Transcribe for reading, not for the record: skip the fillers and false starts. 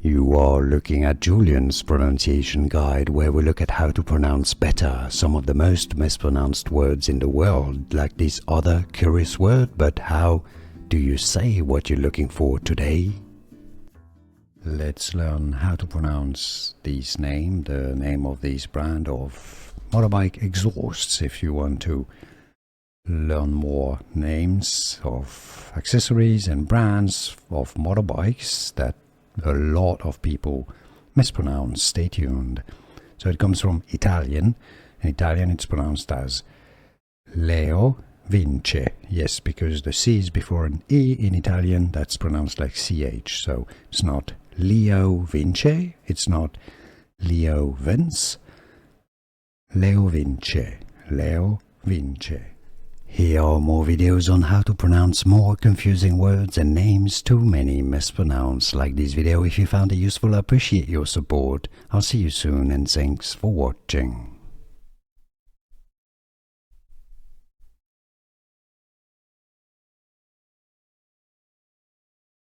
You are looking at Julian's pronunciation guide, where we look at how to pronounce better some of the most mispronounced words in the world, like this other curious word. But how do you say what you're looking for today? Let's learn how to pronounce this name, the name of this brand of motorbike exhausts. If you want to learn more names of accessories and brands of motorbikes that a lot of people mispronounce, stay tuned. So it comes from Italian. In Italian it's pronounced as LeoVince. Yes, because the C is before an E in Italian, that's pronounced like CH. So it's not LeoVince, it's not LeoVince, LeoVince, LeoVince. Here are more videos on how to pronounce more confusing words and names too many mispronounced. Like this video if you found it useful. I appreciate your support. I'll see you soon and thanks for watching.